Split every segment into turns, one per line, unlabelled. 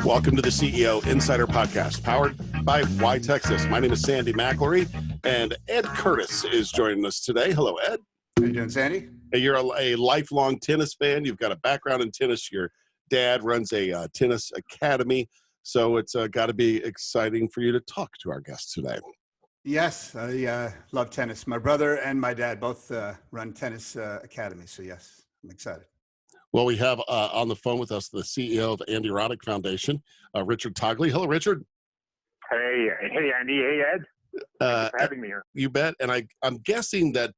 Welcome to the CEO Insider Podcast, powered by YTexas. My name is Sandy McIlree, and Ed Curtis is joining us today. Hello, Ed.
How you doing, Sandy?
Hey, you're a lifelong tennis fan. You've got a background in tennis. Your dad runs a tennis academy, so it's got to be exciting for you to talk to our guest today.
Yes, I love tennis. My brother and my dad both run tennis academies, so yes, I'm excited.
Well, we have on the phone with us the CEO of Andy Roddick Foundation, Richard Tagle. Hello, Richard.
Hey, Andy. Hey, Ed. Thanks for having me here.
You bet. And I'm guessing that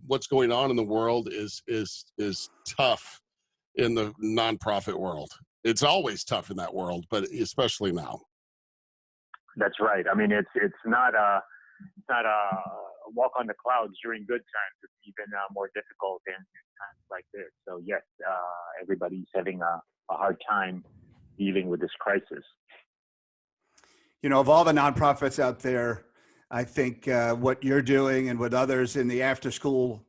what's going on in the world is tough in the nonprofit world. It's always tough in that world, but especially now.
That's right. I mean, it's not a walk on the clouds during good times. It's even more difficult in times like this. So yes, everybody's having a hard time dealing with this crisis.
You know, of all the nonprofits out there, I think what you're doing and what others in the after-school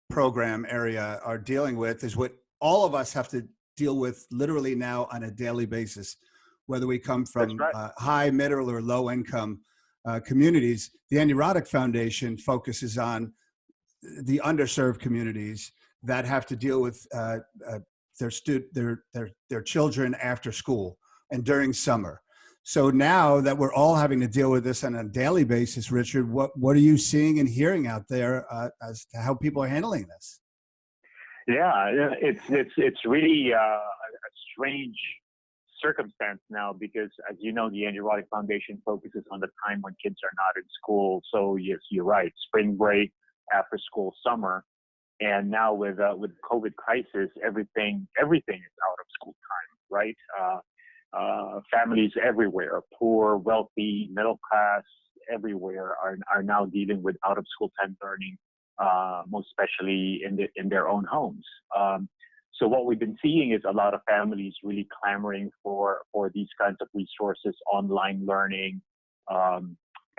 program area are dealing with is what all of us have to deal with literally now on a daily basis, whether we come from high, middle, or low-income communities. The Andy Roddick Foundation focuses on the underserved communities that have to deal with their children after school and during summer. So now that we're all having to deal with this on a daily basis, Richard, what are you seeing and hearing out there as to how people are handling this?
Yeah, it's really a strange circumstance now because, as you know, the Andy Roddick Foundation focuses on the time when kids are not in school. So yes, you're right. Spring break, after school, summer, and now with COVID crisis, everything is out of school time, right? Families everywhere, poor, wealthy, middle class, everywhere are now dealing with out of school time learning, most especially in their own homes. So what we've been seeing is a lot of families really clamoring for these kinds of resources, online learning,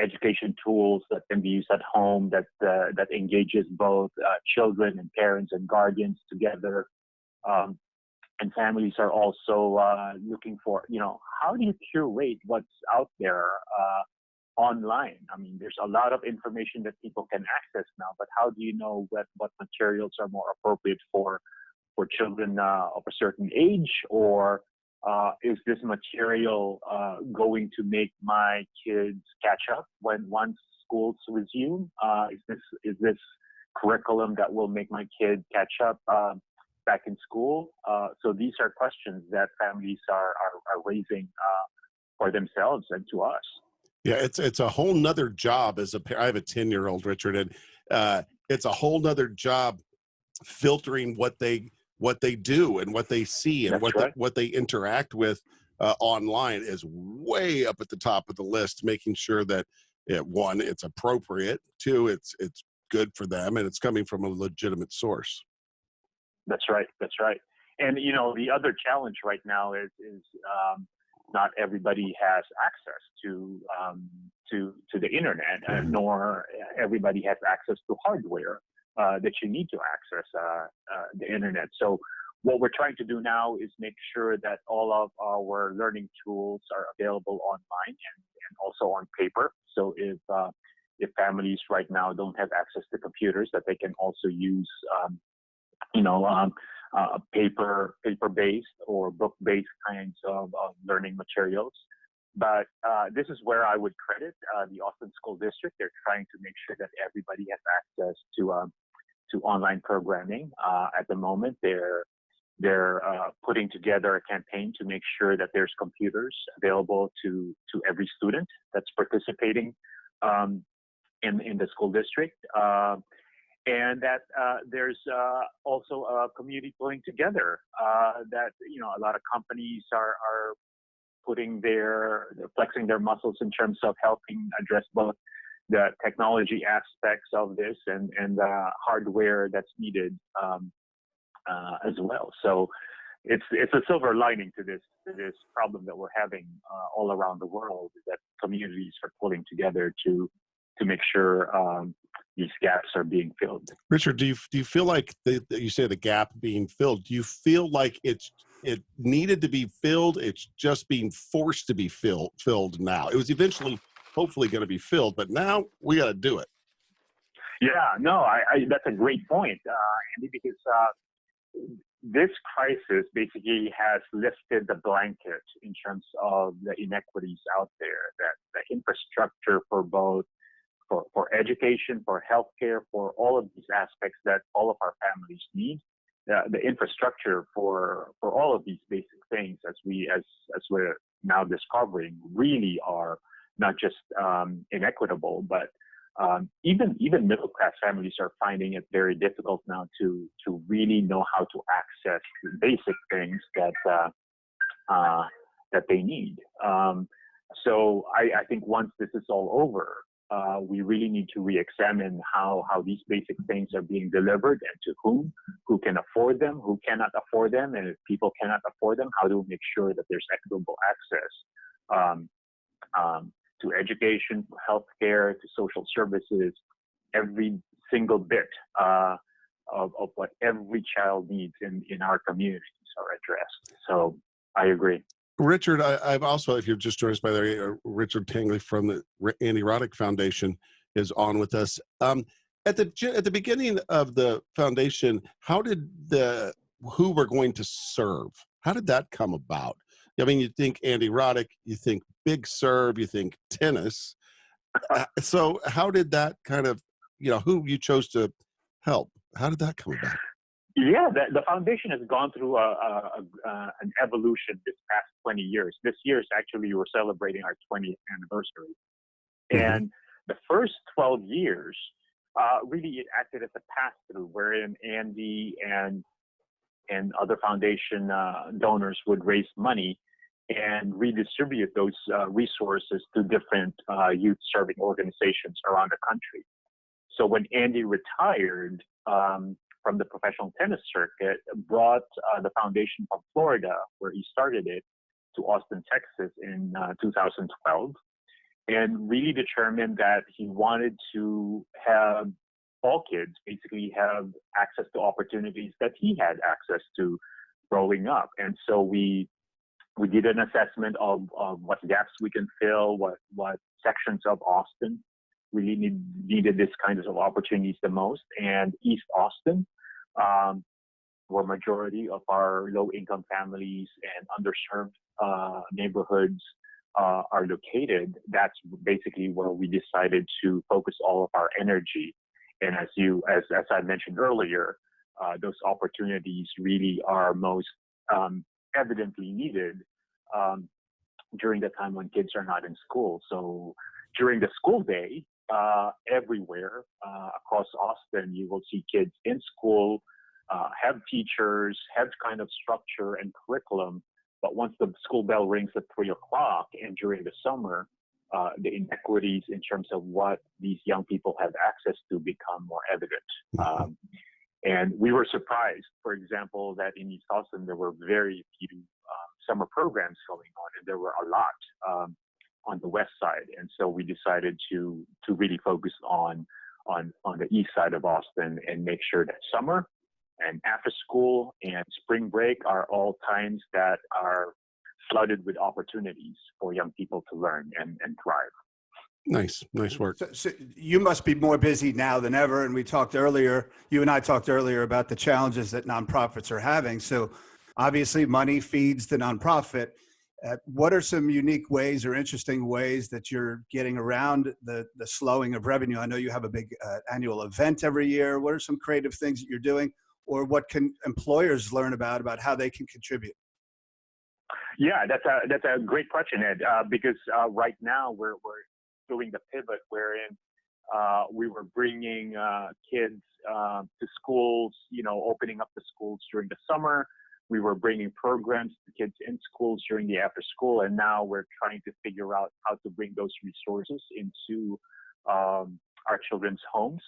education tools that can be used at home that engages both children and parents and guardians together. And families are also looking for, how do you curate what's out there online? I mean, there's a lot of information that people can access now, but how do you know what materials are more appropriate for children of a certain age, or is this material going to make my kids catch up once schools resume? Is this curriculum that will make my kid catch up back in school? So these are questions that families are raising for themselves and to us.
Yeah, it's a whole nother job as a parent. I have a 10-year-old, Richard, and it's a whole nother job filtering what they do and what they see and what they interact with online is way up at the top of the list, making sure that one, it's appropriate, two, it's good for them, and it's coming from a legitimate source.
That's right. And the other challenge right now is not everybody has access to the internet, nor everybody has access to hardware that you need to access the internet. So what we're trying to do now is make sure that all of our learning tools are available online and also on paper. So if families right now don't have access to computers, that they can also use paper-based or book-based kinds of learning materials. But this is where I would credit the Austin School District. They're trying to make sure that everybody has access to online programming. At the moment, they're putting together a campaign to make sure that there's computers available to every student that's participating in the school district. And that there's also a community pulling together that, a lot of companies are they're flexing their muscles in terms of helping address both the technology aspects of this and the hardware that's needed as well. So it's a silver lining to this problem that we're having all around the world, that communities are pulling together to make sure these gaps are being filled.
Richard, do you feel like you say the gap being filled? Do you feel like it needed to be filled? It's just being forced to be filled now. It was eventually, hopefully, going to be filled, but now we got to do it.
Yeah, no, that's a great point, Andy, because this crisis basically has lifted the blanket in terms of the inequities out there, that the infrastructure for both for education, for healthcare, for all of these aspects that all of our families need, the infrastructure for all of these basic things, as we're now discovering, really are not just inequitable, but even middle class families are finding it very difficult now to really know how to access the basic things that they need. So I think once this is all over, we really need to re-examine how these basic things are being delivered and to who can afford them, who cannot afford them, and if people cannot afford them, how do we make sure that there's equitable access to education, to healthcare, to social services, every single bit of what every child needs in our communities are addressed. So I agree.
Richard, I've also, if you're just joined us by the way, Richard Tagle from the Andy Roddick Foundation is on with us. At the beginning of the foundation, how did who we're going to serve? How did that come about? I mean, you think Andy Roddick, you think Big Serve, you think tennis. So how did that kind of, who you chose to help? How did that come about?
Yeah, the foundation has gone through an evolution this past 20 years. This year is actually, we're celebrating our 20th anniversary. Mm-hmm. And the first 12 years, really it acted as a pass-through wherein Andy and other foundation donors would raise money and redistribute those resources to different youth-serving organizations around the country. So when Andy retired from the professional tennis circuit, brought the foundation from Florida, where he started it, to Austin, Texas in 2012, and really determined that he wanted to have all kids basically have access to opportunities that he had access to growing up. And so we did an assessment of what gaps we can fill, what sections of Austin really needed this kinds of opportunities the most. And East Austin, where majority of our low-income families and underserved neighborhoods are located, that's basically where we decided to focus all of our energy. And as I mentioned earlier, those opportunities really are most evidently needed during the time when kids are not in school. So during the school day, everywhere across Austin, you will see kids in school, have teachers, have kind of structure and curriculum. But once the school bell rings at 3 o'clock and during the summer, the inequities in terms of what these young people have access to become more evident. And we were surprised, for example, that in East Austin, there were very few summer programs going on, and there were a lot on the west side. And so we decided to really focus on the east side of Austin and make sure that summer and after school and spring break are all times that are flooded with opportunities for young people to learn and thrive.
Nice work.
So you must be more busy now than ever. And you and I talked earlier about the challenges that nonprofits are having. So obviously money feeds the nonprofit. What are some unique ways or interesting ways that you're getting around the slowing of revenue? I know you have a big annual event every year. What are some creative things that you're doing, or what can employers learn about how they can contribute?
Yeah, that's a great question, Ed, because right now we're doing the pivot wherein we were bringing kids to schools, opening up the schools during the summer. We were bringing programs to kids in schools during the after school, and now we're trying to figure out how to bring those resources into our children's homes.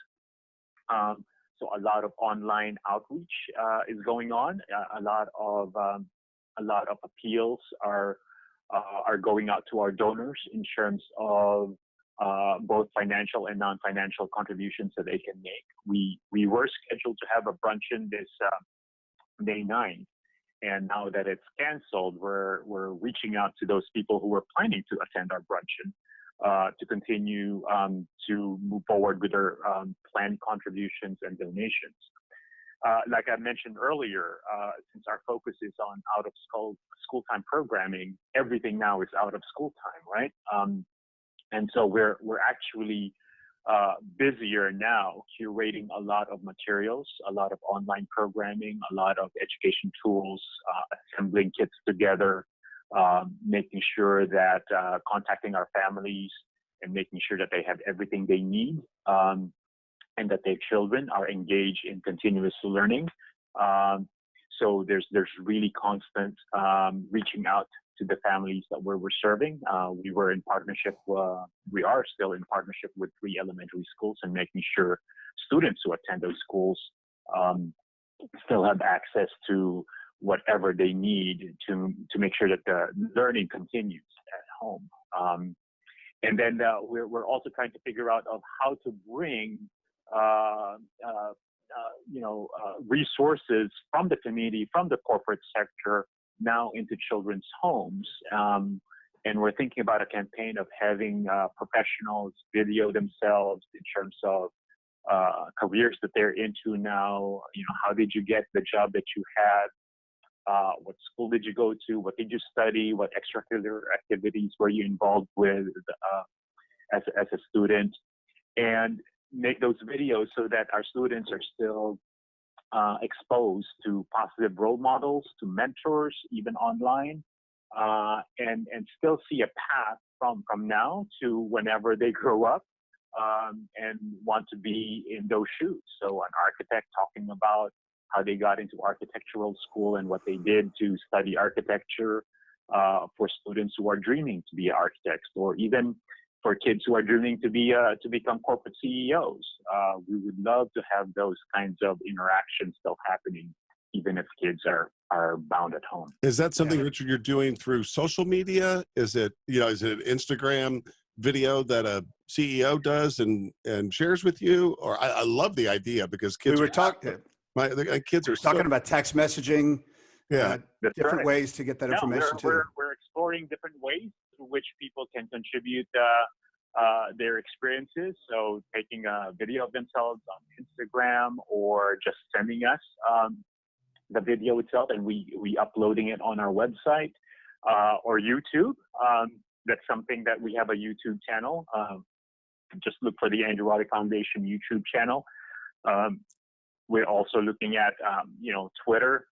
So a lot of online outreach is going on. A lot of appeals are going out to our donors in terms of both financial and non-financial contributions that they can make. We were scheduled to have a bruncheon this May 9th, and now that it's canceled, we're reaching out to those people who were planning to attend our bruncheon to continue to move forward with their planned contributions and donations. Like I mentioned earlier, since our focus is on out of school time programming, everything now is out of school time, right? And so we're actually busier now curating a lot of materials, a lot of online programming, a lot of education tools, assembling kits together, making sure that contacting our families and making sure that they have everything they need, and that their children are engaged in continuous learning. So there's really constant reaching out to the families that we're serving. We were in partnership, we are still in partnership with 3 elementary schools, and making sure students who attend those schools still have access to whatever they need to make sure that the learning continues at home. And then we're also trying to figure out of how to bring resources from the community, from the corporate sector, now into children's homes. And we're thinking about a campaign of having professionals video themselves in terms of careers that they're into now. How did you get the job that you had? What school did you go to? What did you study? What extracurricular activities were you involved with as a student? And make those videos so that our students are still exposed to positive role models, to mentors, even online, and still see a path from now to whenever they grow up and want to be in those shoes. So an architect talking about how they got into architectural school and what they did to study architecture, for students who are dreaming to be architects, or even for kids who are dreaming to become corporate CEOs. We would love to have those kinds of interactions still happening, even if kids are bound at home.
Is that something, Richard, you're doing through social media? Is it is it an Instagram video that a CEO does and shares with you? Or I love the idea, because kids.
We were talking.
My kids are
talking about text messaging.
Yeah,
different ways to get that information to them.
We're exploring different ways through which people can contribute their experiences. So taking a video of themselves on Instagram, or just sending us the video itself, and we uploading it on our website or YouTube. That's something that we have a YouTube channel. Just look for the Andy Roddick Foundation YouTube channel. We're also looking at Twitter.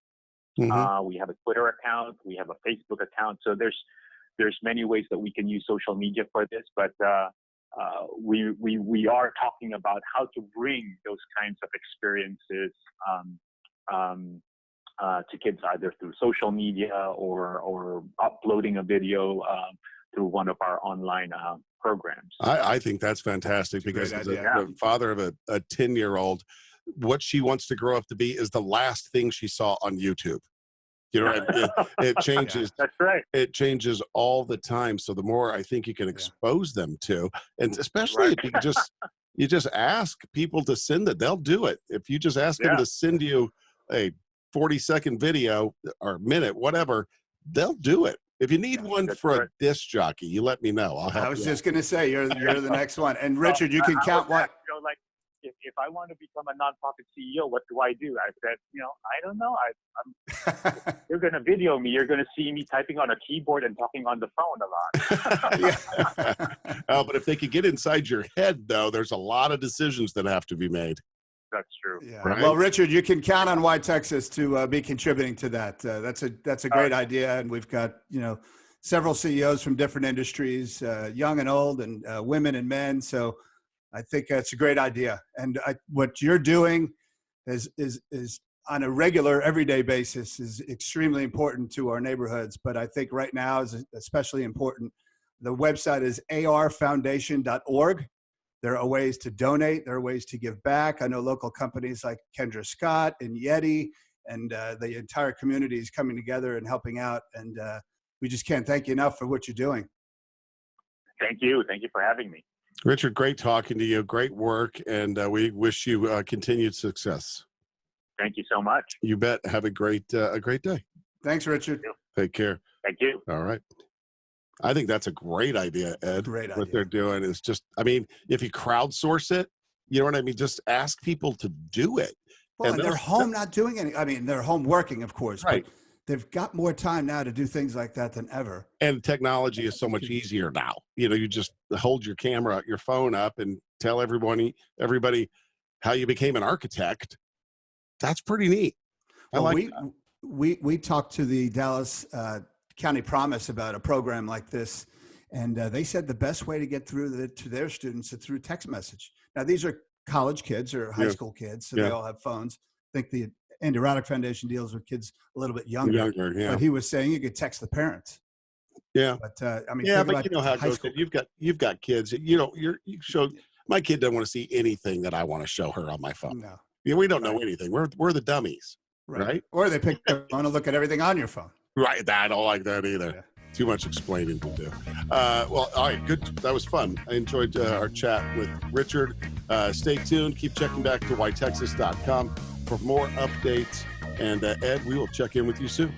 Mm-hmm.
We have a Twitter account, we have a Facebook account. So there's many ways that we can use social media for this, but we are talking about how to bring those kinds of experiences to kids, either through social media or uploading a video through one of our online programs.
I think that's fantastic, because as a father of a 10-year-old, what she wants to grow up to be is the last thing she saw on YouTube. It changes.
That's right.
It changes all the time. So the more I think you can expose them to, and especially if you just ask people to send it, they'll do it. If you just ask them to send you a 40-second video or minute, whatever, they'll do it. If you need one for a disc jockey, you let me know. I'll help.
I was just going to say, you're the next one. And Richard, you can count what.
If I want to become a nonprofit CEO, what do I do? I said, I don't know. You're going to video me. You're going to see me typing on a keyboard and talking on the phone a lot.
But if they could get inside your head, though, there's a lot of decisions that have to be made.
That's true.
Yeah.
Right?
Well, Richard, you can count on YTexas to be contributing to that. That's a great idea, and we've got several CEOs from different industries, young and old, and women and men. So I think that's a great idea. And what you're doing is on a regular, everyday basis is extremely important to our neighborhoods. But I think right now is especially important. The website is arfoundation.org. There are ways to donate. There are ways to give back. I know local companies like Kendra Scott and Yeti and the entire community is coming together and helping out. And we just can't thank you enough for what you're doing.
Thank you. Thank you for having me.
Richard, great talking to you. Great work. And we wish you continued success.
Thank you so much.
You bet. Have a great day.
Thanks, Richard.
Take care.
Thank you.
All right. I think that's a great idea, Ed.
Great idea.
What they're doing is just, I mean, if you crowdsource it, you know what I mean? Just ask people to do it.
Well, and they're home not doing any. I mean, they're home working, of course,
right.
But they've got more time now to do things like that than ever.
And technology is so much easier now. You know, you just hold your camera, your phone up, and tell everybody how you became an architect. That's pretty neat.
We talked to the Dallas County Promise about a program like this, and they said the best way to get through to their students is through text message. Now, these are college kids or high school kids, so they all have phones. I think the Andy Roddick Foundation deals with kids a little bit younger. But he was saying you could text the parents.
Yeah.
But I mean,
but you know how it goes. You've got kids. You know, you show my kid doesn't want to see anything that I want to show her on my phone.
No.
Yeah, we don't know anything. We're the dummies. Right.
Or they pick their phone and look at everything on your phone.
Right. I don't like that either. Yeah. Too much explaining to do. Well, all right. Good. That was fun. I enjoyed our chat with Richard. Stay tuned. Keep checking back to YTexas.com for more updates. And Ed, we will check in with you soon.